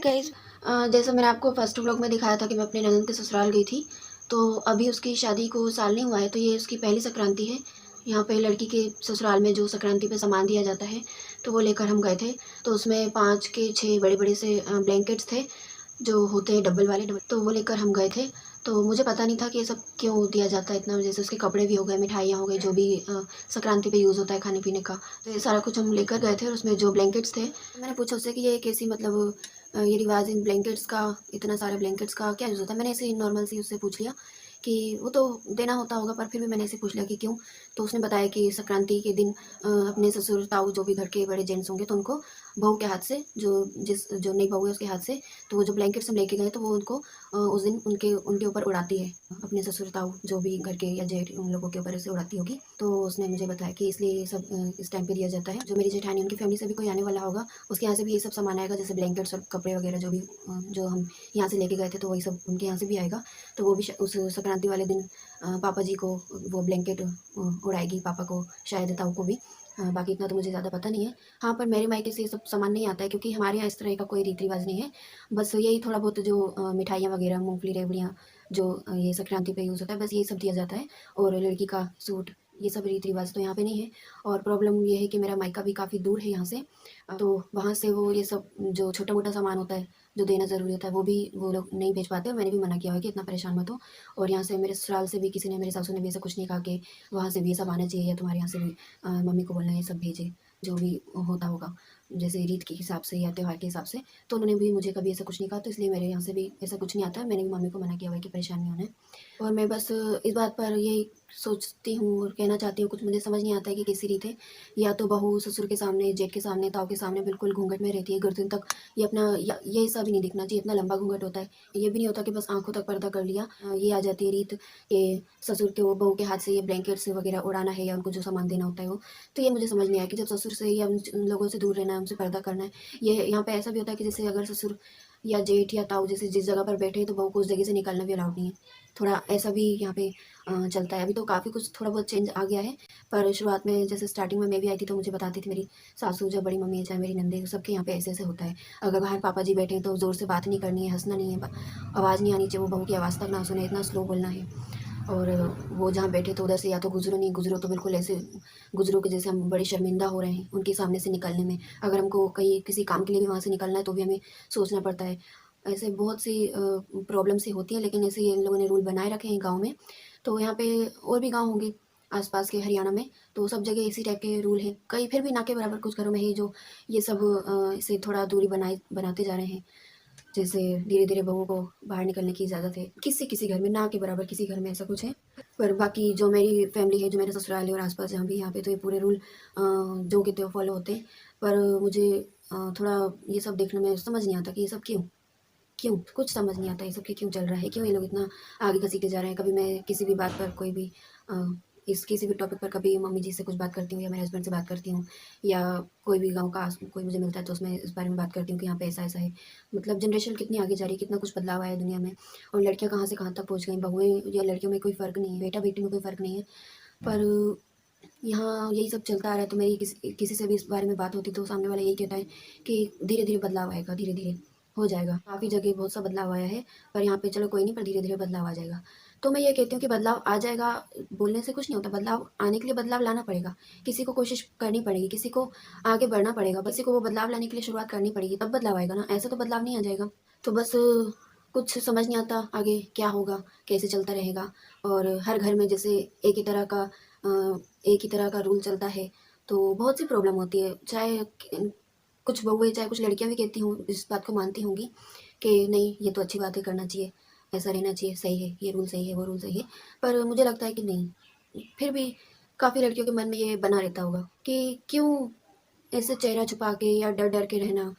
Guys, जैसा मैंने आपको फर्स्ट व्लॉग में दिखाया था कि मैं अपने ननद के ससुराल गई थी। तो अभी उसकी शादी को साल नहीं हुआ है, तो ये उसकी पहली संक्रांति है। यहाँ पे लड़की के ससुराल में जो संक्रांति पे सामान दिया जाता है, तो वो लेकर हम गए थे। तो उसमें 5 के 6 बड़े-बड़े से ब्लैंकेट्स थे, जो होते हैं डबल वाले, तो वो लेकर हम गए थे। तो मुझे पता नहीं था कि ये सब क्यों दिया जाता है इतना। जैसे उसके कपड़े भी हो गए, मिठाइयाँ हो गई, जो भी संक्रांति पे यूज़ होता है खाने-पीने का। तो ये सारा कुछ हम लेकर गए थे और उसमें जो ब्लैंकेट्स थे, मैंने पूछा उससे कि ये कैसी, मतलब ये रिवाज इन ब्लैंकेट्स का, इतना सारे ब्लैंकेट्स का क्या यूज़ होता है? मैंने ऐसे ही नॉर्मल सी उससे पूछ लिया कि वो तो देना होता होगा, पर फिर भी मैंने ऐसे पूछ लिया कि क्यों? तो उसने बताया कि संक्रांति के दिन अपने ससुर ताऊ जो भी घर के बड़े जेंट्स होंगे, तो उनको बहू के हाथ से, जो नई बहू है उसके हाथ से, तो वो जो ब्लैंकेट्स हम लेके गए, तो वो उनको उस दिन उनके उनके ऊपर उड़ाती है, अपने ससुर ताऊ जो भी घर के या जेठ उन लोगों के ऊपर ऐसे उड़ाती होगी। तो उसने मुझे बताया कि इसलिए ये सब इस टाइम पे दिया जाता है। जो मेरी जेठानी, उनकी फैमिली से भी कोई आने वाला होगा, उसके यहाँ से भी ये सब सामान आएगा, जैसे ब्लैंकेट्स और कपड़े वगैरह जो भी जो हम यहाँ से लेके गए थे, तो वही सब उनके यहाँ से भी आएगा। तो वो भी उस संक्रांति वाले दिन पापा जी को वो ब्लैंकेट उड़ाएगी, पापा को शायद, ताऊ को भी। बाकी इतना तो मुझे ज़्यादा पता नहीं है। हाँ, पर मेरे मायके से ये सब सामान नहीं आता है, क्योंकि हमारे यहाँ इस तरह का कोई रीति रिवाज नहीं है। बस यही थोड़ा बहुत जो मिठाइयाँ वगैरह, मूँगफली, रेवड़ियाँ, जो ये संक्रांति पे यूज़ होता है, बस यही सब दिया जाता है। और लड़की का सूट, ये सब रीति रिवाज तो यहाँ पे नहीं है। और प्रॉब्लम ये है कि मेरा मायका भी काफ़ी दूर है यहाँ से, तो वहाँ से वो ये सब जो छोटा-मोटा सामान होता है, जो देना ज़रूरी होता है, वो भी वो लोग नहीं भेज पाते, और मैंने भी मना किया हुआ है कि इतना परेशान मत हो। और यहाँ से मेरे ससुराल से भी किसी ने, मेरे सासू ने भी ऐसा कुछ नहीं कहा कि वहाँ से भी ये सब आना चाहिए, या तुम्हारे यहाँ से भी मम्मी को बोलना है ये सब भेजे, जो भी होता होगा जैसे रीत के हिसाब से या त्योहार के हिसाब से। तो उन्होंने भी मुझे कभी ऐसा कुछ नहीं कहा, तो इसलिए मेरे यहाँ से भी ऐसा कुछ नहीं आता है। मैंने भी मम्मी को मना किया हुआ है कि परेशान नहीं होना है। और मैं बस इस बात पर यही सोचती हूँ और कहना चाहती हूँ, कुछ मुझे समझ नहीं आता है कि कैसी रीत है। या तो बहू ससुर के सामने, जेठ के सामने, ताऊ के सामने बिल्कुल घूंघट में रहती है गर्दन तक। ये अपना ये हिस्सा भी नहीं दिखना चाहिए, इतना लंबा घूंघट होता है। ये भी नहीं होता कि बस आंखों तक पर्दा कर लिया। ये आ जाती है रीत कि ससुर के, वो बहू के हाथ से ये ब्लैंकेट्स वगैरह उड़ाना है, या उनको जो सामान देना होता है वो। तो ये मुझे समझ नहीं आया कि जब ससुर से या उन लोगों से दूर रहना है, उनसे पर्दा करना है। ये यहाँ पे ऐसा भी होता है कि जैसे अगर ससुर या जेठ या ताऊ जैसे जिस जगह पर बैठे हैं, तो बहू को उस जगह से निकलना भी अलाउड नहीं है। थोड़ा ऐसा भी यहाँ पे चलता है। अभी तो काफ़ी कुछ थोड़ा बहुत चेंज आ गया है, पर शुरुआत में, जैसे स्टार्टिंग में मैं भी आई थी, तो मुझे बताती थी मेरी सासू, जब बड़ी मम्मी है, चाहे मेरी नंदे, सबके यहाँ पे ऐसे-ऐसे होता है। अगर बाहर पापा जी बैठे हैं, तो ज़ोर से बात नहीं करनी है, हँसना नहीं है, आवाज़ नहीं आनी चाहिए, वो बहू की आवाज़ तक ना सुने, इतना स्लो बोलना है। और वो जहाँ बैठे, तो उधर से या तो गुज़रो, नहीं गुज़रो तो बिल्कुल ऐसे गुज़रो कि जैसे हम बड़े शर्मिंदा हो रहे हैं उनके सामने से निकलने में। अगर हमको कहीं किसी काम के लिए भी वहाँ से निकलना है, तो भी हमें सोचना पड़ता है। ऐसे बहुत सी प्रॉब्लम सी होती हैं, लेकिन ऐसे इन लोगों ने रूल बनाए रखे हैं गाँव में। तो यहाँ पे और भी गाँव होंगे आस-पास के हरियाणा में, तो सब जगह इसी टाइप के रूल हैं। कई फिर भी ना के बराबर कुछ घरों में है, जो ये सब इसे थोड़ा दूरी बनाते जा रहे हैं। जैसे धीरे-धीरे बहू को बाहर निकलने की इजाज़त है। किसी-किसी घर में, ना के बराबर किसी घर में ऐसा कुछ है। पर बाकी जो मेरी फैमिली है, जो मेरा ससुराल है और आस-पास जहाँ भी, यहाँ पे तो ये पूरे रूल जो कि त्यों फॉलो होते हैं। पर मुझे थोड़ा ये सब देखने में समझ नहीं आता कि ये सब क्यों? क्यों? कुछ समझ नहीं आता ये सब कि क्यों चल रहा है? क्यों ये लोग इतना आगे घसीटे जा रहे हैं? कभी मैं किसी भी बात पर, कोई भी अ, इस किसी भी टॉपिक पर, कभी मम्मी जी से कुछ बात करती हूँ, या मेरे हस्बैंड से बात करती हूँ, या कोई भी गाँव का कोई मुझे मिलता है, तो उसमें इस बारे में बात करती हूँ कि यहाँ पे ऐसा-ऐसा है। मतलब जनरेशन कितनी आगे जा रही है, कितना कुछ बदलाव आया है दुनिया में, और लड़कियाँ कहाँ से कहाँ तक पहुँच गई। बहुएँ या लड़कियों में कोई फ़र्क नहीं है, बेटा-बेटी में कोई फ़र्क नहीं है। पर यहाँ यही सब चलता आ रहा है, तो मेरी किसी से भी इस बारे में बात होती, तो सामने वाला यही कहता है कि धीरे-धीरे बदलाव आएगा, धीरे-धीरे हो जाएगा। काफ़ी जगह बहुत सा बदलाव आया है, पर यहाँ पे चलो कोई नहीं, पर धीरे-धीरे बदलाव आ जाएगा। तो मैं ये कहती हूँ कि बदलाव आ जाएगा, बोलने से कुछ नहीं होता। बदलाव आने के लिए बदलाव लाना पड़ेगा। किसी को कोशिश करनी पड़ेगी, किसी को आगे बढ़ना पड़ेगा, किसी को वो बदलाव लाने के लिए शुरुआत करनी पड़ेगी, तब बदलाव आएगा ना, ऐसे तो बदलाव नहीं आ जाएगा। तो बस कुछ समझ नहीं आता आगे क्या होगा, कैसे चलता रहेगा। और हर घर में जैसे एक ही तरह का एक ही तरह का रूल चलता है, तो बहुत सी प्रॉब्लम होती है। चाहे कुछ बहुएँ, चाहे कुछ लड़कियाँ भी कहती हूँ, इस बात को मानती होंगी कि नहीं, ये तो अच्छी बात है, करना चाहिए, ऐसा रहना चाहिए, सही है, ये रूल सही है, वो रूल सही है। पर मुझे लगता है कि नहीं, फिर भी काफ़ी लड़कियों के मन में ये बना रहता होगा कि क्यों ऐसे चेहरा छुपा के या डर-डर के रहना?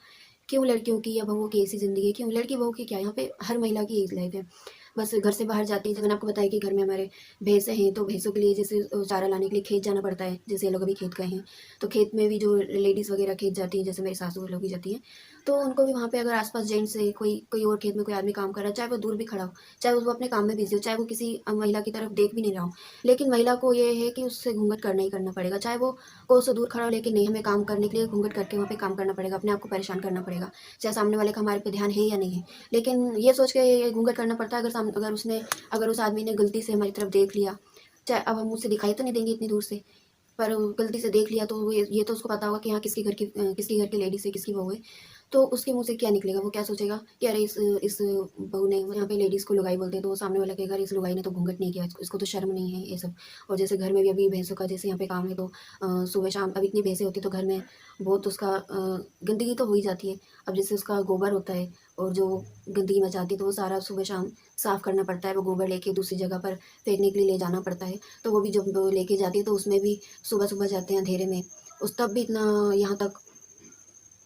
क्यों लड़कियों की या बहुओं की ऐसी ज़िंदगी है? क्यों लड़की बहू की क्या, यहाँ पे हर महिला की एक लाइफ़ है। बस घर से बाहर जाती है। जब मैंने आपको बताया कि घर में हमारे भैंसें हैं, तो भैंसों के लिए जैसे चारा लाने के लिए खेत जाना पड़ता है। जैसे ये लोग अभी खेत गए हैं, तो खेत में भी जो लेडीज़ वगैरह खेत जाती हैं, जैसे मेरी सासू लोग भी जाती हैं, तो उनको भी वहाँ पे अगर आस-पास जेंट्स है, कोई कोई और खेत में कोई आदमी काम कर रहा है, चाहे वो दूर भी खड़ा हो, चाहे वो अपने काम में बिज़ी हो, चाहे वो किसी महिला की तरफ देख भी नहीं रहा हो, लेकिन महिला को ये है कि उससे घूँघट करना ही करना पड़ेगा। चाहे वो कोस से दूर खड़ा हो, लेकिन नहीं, हमें काम करने के लिए घूँघट करके वहाँ पे काम करना पड़ेगा, अपने आप को परेशान करना पड़ेगा। चाहे सामने वाले का हमारे पे ध्यान है या नहीं है। लेकिन ये सोच के घूँघट करना पड़ता है, अगर उस आदमी ने गलती से हमारी तरफ देख लिया, चाहे अब हम उसे दिखाई तो नहीं देंगे इतनी दूर से, पर गलती से देख लिया, तो ये तो उसको पता होगा कि हाँ, किसके घर की लेडीज़ है, किसकी बहू है। तो उसके मुँह से क्या निकलेगा? वो क्या सोचेगा कि अरे इस बहू ने, यहाँ पे लेडीज़ को लुगाई बोलते हैं, तो वो सामने वाला कहेगा, अरे इस लुगाई ने तो घूँघट नहीं किया, इसको तो शर्म नहीं है, ये सब। और जैसे घर में भी अभी भैंसों का जैसे यहाँ पे काम है, तो सुबह-शाम अब इतनी भैंसें होती हैं, तो घर में बहुत उसका गंदगी तो हो ही जाती है। अब जैसे उसका गोबर होता है और जो गंदगी मचाती है, तो वो सारा सुबह-शाम साफ़ करना पड़ता है। वो गोबर लेके दूसरी जगह पर फेंकने के लिए ले जाना पड़ता है। तो वो भी जब वो लेके जाती है, तो उसमें भी सुबह-सुबह जाते हैं अंधेरे में, उस तब भी इतना यहाँ तक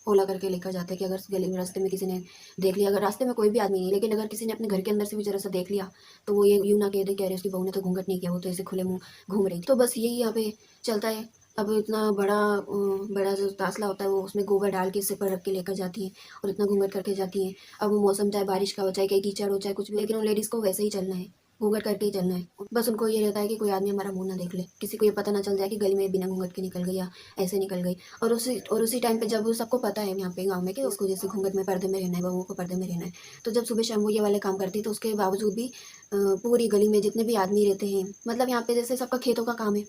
ओला करके लेकर जाते हैं कि अगर गली में रास्ते में किसी ने देख लिया, अगर रास्ते में कोई भी आदमी नहीं, लेकिन अगर किसी ने अपने घर के अंदर से भी ज़रा-सा देख लिया, तो वो ये यूँ ना कह दे कि अरे उसकी बहू ने तो घूँघट नहीं किया, वो तो ऐसे खुले मुँह घूम रही थी। तो बस यही यहाँ पे चलता है। अब इतना बड़ा जो तासला होता है, वो उसमें गोबर डाल के सिर पर रख के लेकर जाती हैं और इतना घूँघट करके जाती हैं। अब वो मौसम चाहे बारिश का हो, चाहे कहीं कीचड़ हो, चाहे कुछ भी, लेकिन उन लेडीज़ को वैसे ही चलना है, घूँघट करके ही चलना है। बस उनको ये रहता है कि कोई आदमी हमारा मुँह ना देख ले, किसी को ये पता ना चल जाए कि गली में बिना घूँघट के निकल गई या ऐसे निकल गई। और उसी टाइम पे जब सबको पता है यहाँ पे गाँव में कि उसको जैसे घूँघट में पर्दे में रहना है, बहुओं को पर्दे में रहना है, तो जब सुबह शाम वो ये वाले काम करती है, तो उसके बावजूद भी पूरी गली में जितने भी आदमी रहते हैं, मतलब यहाँ पे जैसे सबका खेतों का काम है,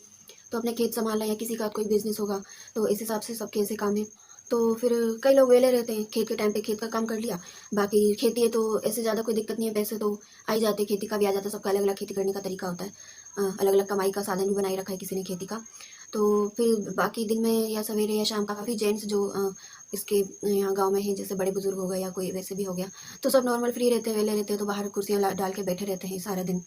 तो अपने खेत संभालना या किसी का कोई बिज़नेस होगा, तो इस हिसाब से सबके ऐसे काम है। तो फिर कई लोग वेले रहते हैं, खेत के टाइम पे खेत का काम कर लिया, बाकी खेती है तो ऐसे ज़्यादा कोई दिक्कत नहीं है, पैसे तो आ ही जाते हैं, खेती का भी आ जाता है, सबका अलग-अलग खेती करने का तरीका होता है। अलग-अलग कमाई का साधन भी बनाए रखा है किसी ने खेती का। तो फिर बाकी दिन में या सवेरे या शाम काफ़ी जेंट्स जो इसके यहाँ गाँव में हैं, जैसे बड़े बुजुर्ग हो गए या कोई वैसे भी हो गया, तो सब नॉर्मल फ्री रहते हैं, वेले रहते हैं, तो बाहर कुर्सियाँ डाल के बैठे रहते हैं सारा दिन।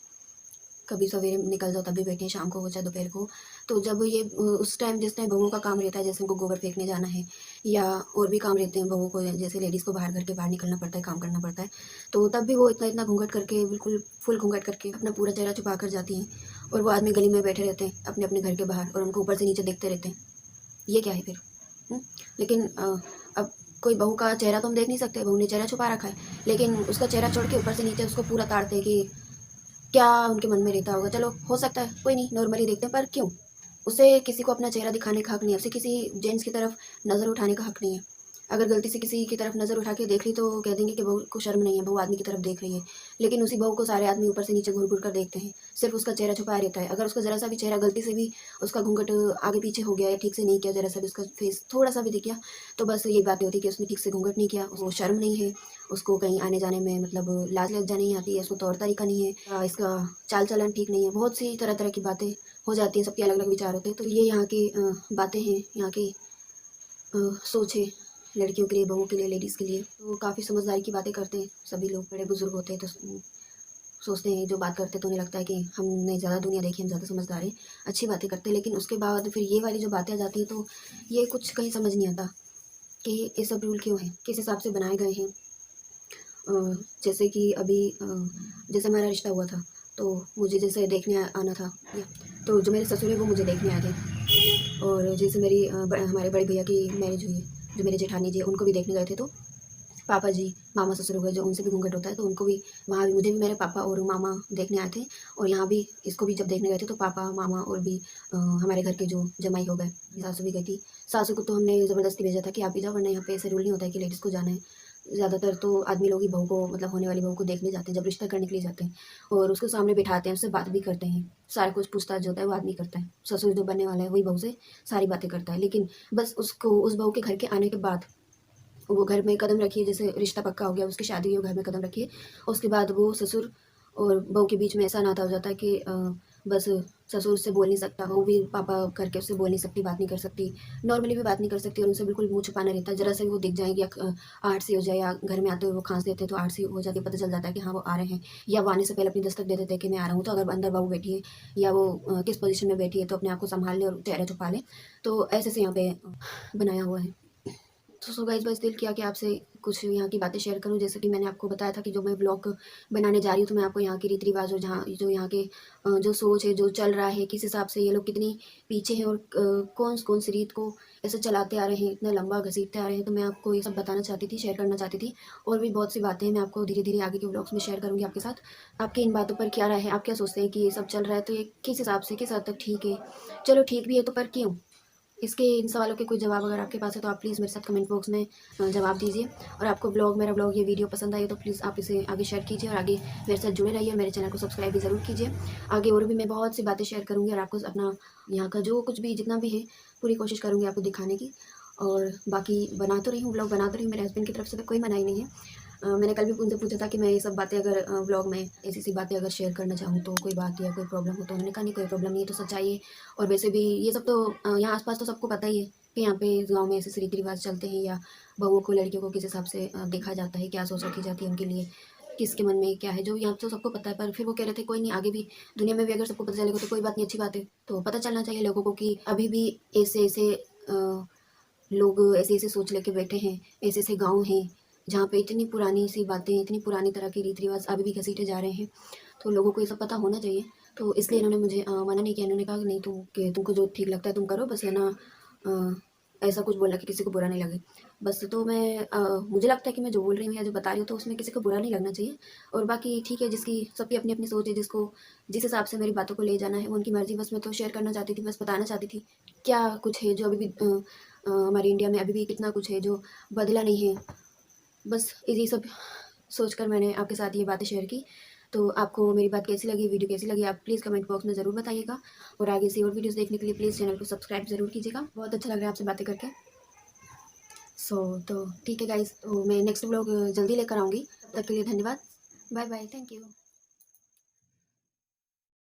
कभी सवेरे निकल जाओ तब भी बैठे हैं, शाम को हो चाहे दोपहर को। तो जब ये उस टाइम जिस टाइम बहूओं का काम रहता है, जैसे उनको गोबर फेंकने जाना है या और भी काम रहते हैं बहूओं को, जैसे लेडीज़ को बाहर घर के बाहर निकलना पड़ता है, काम करना पड़ता है, तो तब भी वो इतना-इतना घूँघट करके, बिल्कुल फुल घूँघट करके अपना पूरा चेहरा छुपा कर जाती हैं, और वो आदमी गली में बैठे रहते हैं अपने-अपने घर के बाहर और उनको ऊपर से नीचे देखते रहते हैं। ये क्या है फिर? हुँ? लेकिन अब कोई बहू का चेहरा तो हम देख नहीं सकते, बहू ने चेहरा छुपा रखा है, लेकिन उसका चेहरा छोड़ के ऊपर से नीचे उसको पूरा ताड़ते हैं कि क्या उनके मन में रहता होगा। चलो हो सकता है, कोई नहीं, नॉर्मली देखते हैं, पर क्यों? उसे किसी को अपना चेहरा दिखाने का हक नहीं है, उसे किसी जेंट्स की तरफ नज़र उठाने का हक नहीं है। अगर गलती से किसी की तरफ नज़र उठा के देख ली, तो कह देंगे कि बहू को शर्म नहीं है, बहू आदमी की तरफ देख रही है। लेकिन उसी बहू को सारे आदमी ऊपर से नीचे घूर-घूर कर देखते हैं, सिर्फ़ उसका चेहरा छुपाया रहता है। अगर उसका ज़रा-सा भी चेहरा गलती से भी उसका घूंघट आगे-पीछे हो गया या ठीक से नहीं किया, ज़रा-सा भी उसका फेस थोड़ा-सा भी दिख गया, तो बस यही बातें होती है कि उसने ठीक से घूंघट नहीं किया, वो शर्म नहीं है, उसको कहीं आने-जाने में मतलब लाज लज्जा नहीं आती है, उसको तौर-तरीका नहीं है, इसका चाल-चलन ठीक नहीं है। बहुत सी तरह-तरह की बातें हो जाती हैं, सबके अलग-अलग विचार होते हैं। तो ये यहाँ की बातें हैं, यहाँ की सोच है लड़कियों के लिए, बहुओं के लिए, लेडीज़ के लिए। तो काफ़ी समझदारी की बातें करते हैं सभी लोग, बड़े बुजुर्ग होते हैं तो सोचते हैं, जो बात करते हैं तो उन्हें लगता है कि हमने ज़्यादा दुनिया देखी, हम ज़्यादा समझदार हैं, अच्छी बातें करते हैं। लेकिन उसके बाद फिर ये वाली जो बातें आ जाती हैं, तो ये कुछ कहीं समझ नहीं आता कि ये सब रूल क्यों हैं, किस हिसाब से बनाए गए हैं। जैसे कि अभी जैसे हमारा रिश्ता हुआ था, तो मुझे जैसे देखने आना था, या तो जो मेरे ससुर हैं वो मुझे देखने आए थे, और जैसे मेरी हमारे बड़े भैया की मैरिज हुई है, जो मेरे जेठानी जी हैं, उनको भी देखने गए थे, तो पापा जी, मामा ससुर हो गए, जो उनसे भी घूँघट होता है, तो उनको भी वहाँ भी, मुझे भी मेरे पापा और मामा देखने आए थे, और यहाँ भी इसको भी जब देखने गए थे, तो पापा, मामा और भी हमारे घर के जो जमाई हो गए, सासू भी गई थी। सासू को तो हमने ज़बरदस्ती भेजा था कि आप भी जाओ, वरना यहाँ पे ऐसे रूल नहीं होता है कि लेडीज़ को जाना है। ज़्यादातर तो आदमी लोग ही बहू को, मतलब होने वाली बहू को देखने जाते हैं, जब रिश्ता करने के लिए जाते हैं, और उसको सामने बिठाते हैं, उससे बात भी करते हैं। सारा कुछ पूछताछ जो होता है वो आदमी करता है। ससुर जो बनने वाला है वही बहू से सारी बातें करता है। लेकिन बस उसको, उस बहू के घर के आने के बाद, वो घर में कदम रखिए, जैसे रिश्ता पक्का हो गया, उसकी शादी हुई, वो घर में कदम रखिए, उसके बाद वो ससुर और बहू के बीच में ऐसा नाता हो जाता है कि बस ससुर उससे बोल नहीं सकता, बहू भी पापा करके उससे बोल नहीं सकती, बात नहीं कर सकती, नॉर्मली भी बात नहीं कर सकती, और उनसे बिल्कुल मुँह छुपाना रहता है। ज़रा से भी वो दिख जाएँगे, या आहट सी हो जाए, या घर में आते हुए वो खाँस देते हैं, तो आहट सी हो जाती है, पता चल जाता है कि हाँ, वो आ रहे हैं, या वो आने से पहले अपनी दस्तक दे देते हैं कि मैं आ रहा हूँ। तो अगर अंदर बहू बैठी है, या वो किस पोज़ीशन में बैठी है, तो अपने आप को सँभाल ले और चेहरा छुपा ले। तो ऐसे से यहाँ पे बनाया हुआ है। तो सो गाइस, बस दिल किया कि आपसे कुछ यहाँ की बातें शेयर करूँ। जैसे कि मैंने आपको बताया था कि जो मैं ब्लॉग बनाने जा रही हूँ, तो मैं आपको यहाँ के रीति-रिवाज़ और जहाँ जो यहाँ के जो सोच है, जो चल रहा है, किस हिसाब से ये लोग कितनी पीछे हैं और कौन-कौन सी रीत को ऐसे चलाते आ रहे हैं, इतना लंबा घसीटते आ रहे हैं। तो मैं आपको ये सब बताना चाहती थी, शेयर करना चाहती थी। और भी बहुत सी बातें हैं, मैं आपको धीरे-धीरे आगे के व्लॉग्स में शेयर करूँगी आपके साथ। आपकी इन बातों पर क्या राय है? आप क्या सोचते हैं कि ये सब चल रहा है, तो ये किस हिसाब से, किस हद तक ठीक है? चलो ठीक भी है तो पर क्यों? इसके इन सवालों के कोई जवाब अगर आपके पास है तो आप प्लीज़ मेरे साथ कमेंट बॉक्स में जवाब दीजिए। और आपको मेरा ब्लॉग ये वीडियो पसंद आई हो तो प्लीज़ आप इसे आगे शेयर कीजिए और आगे मेरे साथ जुड़े रहिए। मेरे चैनल को सब्सक्राइब भी ज़रूर कीजिए। आगे और भी मैं बहुत सी बातें शेयर करूँगी और आपको अपना यहाँ का जो कुछ भी जितना भी है पूरी कोशिश करूँगी आपको दिखाने की। और बाकी बना तो रही हूँ, ब्लॉग बना तो रही हूँ, मेरे हस्बैंड की तरफ से तो कोई मनाही नहीं है। मैंने कल भी उनसे पूछा था कि मैं ये सब बातें अगर व्लॉग में ऐसी-ऐसी बातें अगर शेयर करना चाहूँ तो कोई बात या कोई प्रॉब्लम हो, तो उन्होंने कहा नहीं कोई प्रॉब्लम नहीं है, तो सच्चाई है। और वैसे भी ये सब तो यहाँ आस-पास तो सबको पता ही है कि यहाँ पे इस गाँव में ऐसे रीति-रिवाज़ चलते हैं या बहुओं को, लड़कियों को किस हिसाब से देखा जाता है, क्या सोच रखी जाती है उनके लिए, किसके मन में क्या है, जो यहाँ तो सबको पता है। पर फिर वो कह रहे थे कोई नहीं, आगे भी दुनिया में भी अगर सबको पता चलेगा तो कोई बात नहीं, अच्छी बात है। तो पता चलना चाहिए लोगों को कि अभी भी ऐसे-ऐसे लोग ऐसे-ऐसे सोच लेके बैठे हैं, ऐसे-ऐसे गाँव हैं, जहाँ पे इतनी पुरानी सी बातें, इतनी पुरानी तरह के रीति-रिवाज़ अभी भी घसीटे जा रहे हैं। तो लोगों को ये सब पता होना चाहिए। तो इसलिए इन्होंने मुझे मना नहीं किया। इन्होंने कहा कि नहीं तुमको जो ठीक लगता है तुम करो, बस है ना ऐसा कुछ बोलना कि किसी को बुरा नहीं लगे। बस तो मुझे लगता है कि मैं जो बोल रही हूँ या जो बता रही हूँ तो उसमें किसी को बुरा नहीं लगना चाहिए। और बाकी ठीक है, जिसकी सबकी अपनी-अपनी सोच है, जिसको जिस हिसाब से मेरी बातों को ले जाना है वो उनकी मर्ज़ी। बस मैं तो शेयर करना चाहती थी, बस बताना चाहती थी, क्या कुछ है जो अभी भी हमारे इंडिया में अभी भी कितना कुछ है जो बदला नहीं है। बस यही सब सोचकर मैंने आपके साथ ये बातें शेयर की। तो आपको मेरी बात कैसी लगी, वीडियो कैसी लगी, आप प्लीज़ कमेंट बॉक्स में ज़रूर बताइएगा। और आगे से और वीडियोज़ देखने के लिए प्लीज़ चैनल को सब्सक्राइब ज़रूर कीजिएगा। बहुत अच्छा लग रहा है आपसे बातें करके। तो ठीक है गाइज़, तो मैं नेक्स्ट व्लॉग जल्दी लेकर आऊँगी। तब तक के लिए धन्यवाद। Bye bye, thank you.